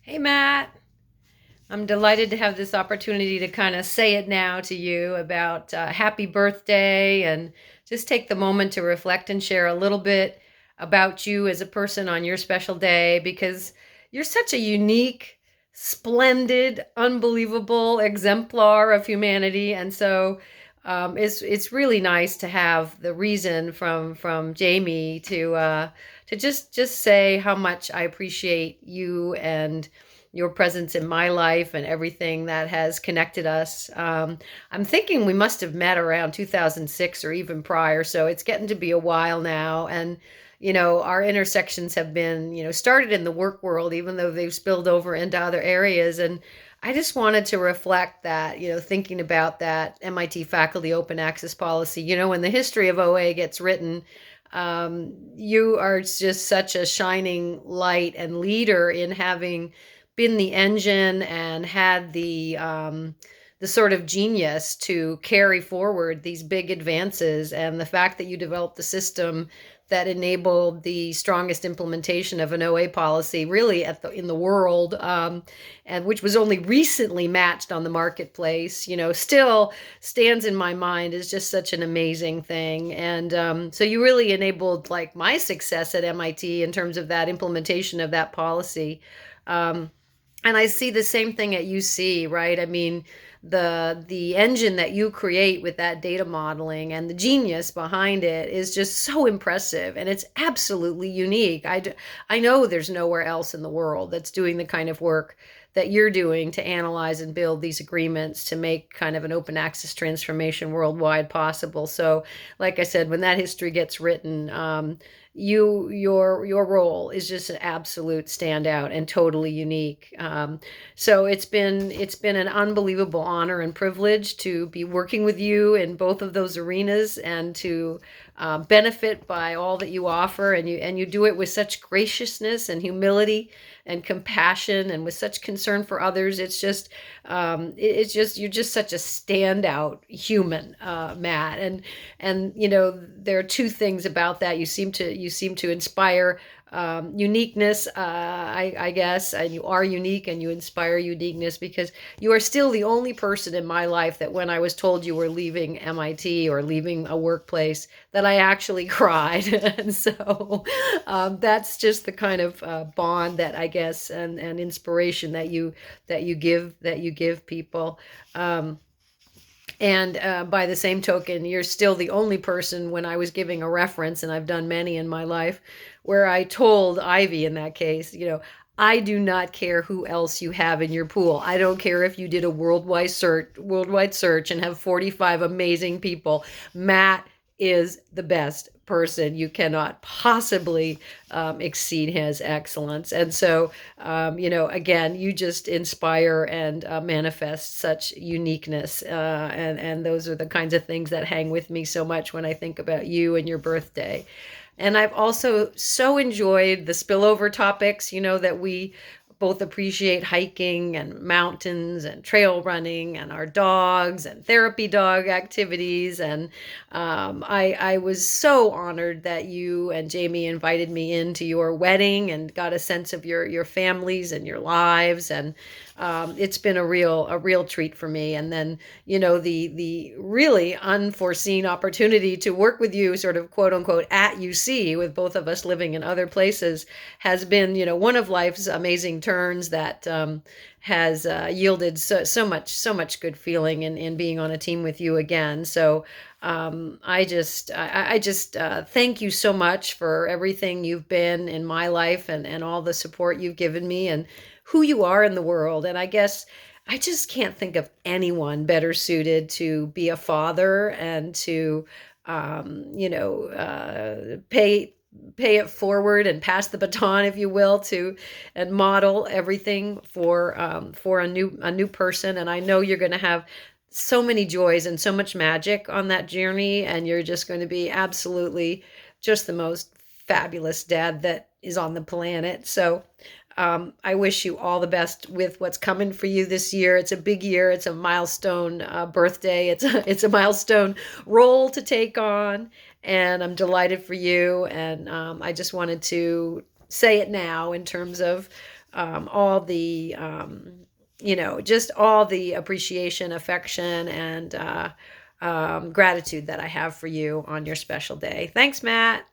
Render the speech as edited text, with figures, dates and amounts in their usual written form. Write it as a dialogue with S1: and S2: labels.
S1: Hey, Matt. I'm delighted to have this opportunity to kind of say it now to you about happy birthday and just take the moment to reflect and share a little bit about you as a person on your special day because you're such a unique, splendid, unbelievable exemplar of humanity. And so it's really nice to have the reason from Jamie to just say how much I appreciate you and your presence in my life and everything that has connected us. I'm thinking we must have met around 2006 or even prior, so it's getting to be a while now. And our intersections have been, started in the work world, even though they've spilled over into other areas. And I just wanted to reflect that, thinking about that MIT faculty open access policy. When the history of OA gets written, you are just such a shining light and leader in having been the engine and had the sort of genius to carry forward these big advances, and the fact that you developed the system that enabled the strongest implementation of an OA policy really in the world, and which was only recently matched on the marketplace, still stands in my mind as just such an amazing thing. And so you really enabled like my success at MIT in terms of that implementation of that policy. Um, and I see the same thing at UC, right? I mean, the engine that you create with that data modeling and the genius behind it is just so impressive, and it's absolutely unique. I know there's nowhere else in the world that's doing the kind of work that you're doing to analyze and build these agreements to make kind of an open access transformation worldwide possible. So, like I said, when that history gets written, your role is just an absolute standout and totally unique. So it's been an unbelievable honor and privilege to be working with you in both of those arenas and to benefit by all that you offer, and you do it with such graciousness and humility and compassion and with such concern for others. It's just you're just such a standout human, Matt. And there are two things about that. You seem to inspire uniqueness, I guess, and you are unique and you inspire uniqueness because you are still the only person in my life that when I was told you were leaving MIT or leaving a workplace, that I actually cried. And so that's just the kind of bond that I guess and inspiration that you give people. Um, and by the same token, you're still the only person when I was giving a reference, and I've done many in my life, where I told Ivy in that case, I do not care who else you have in your pool. I don't care if you did a worldwide search and have 45 amazing people. Matt is the best person. You cannot possibly exceed his excellence. And so, again, you just inspire and manifest such uniqueness. And those are the kinds of things that hang with me so much when I think about you and your birthday. And I've also so enjoyed the spillover topics, that we both appreciate hiking and mountains and trail running and our dogs and therapy dog activities. And I was so honored that you and Jamie invited me into your wedding and got a sense of your families and your lives. And it's been a real treat for me. And then the really unforeseen opportunity to work with you, sort of quote unquote at UC, with both of us living in other places, has been one of life's amazing turns that has yielded so much good feeling in being on a team with you again. So I just thank you so much for everything you've been in my life, and all the support you've given me and who you are in the world. And I guess I just can't think of anyone better suited to be a father and to, pay it forward and pass the baton, if you will, to and model everything for a new person. And I know you're going to have so many joys and so much magic on that journey, and you're just going to be absolutely just the most fabulous dad that is on the planet. So I wish you all the best with what's coming for you this year. It's a big year. It's a milestone birthday. It's a milestone role to take on, and I'm delighted for you. And I just wanted to say it now in terms of all the, just all the appreciation, affection, and gratitude that I have for you on your special day. Thanks, Matt.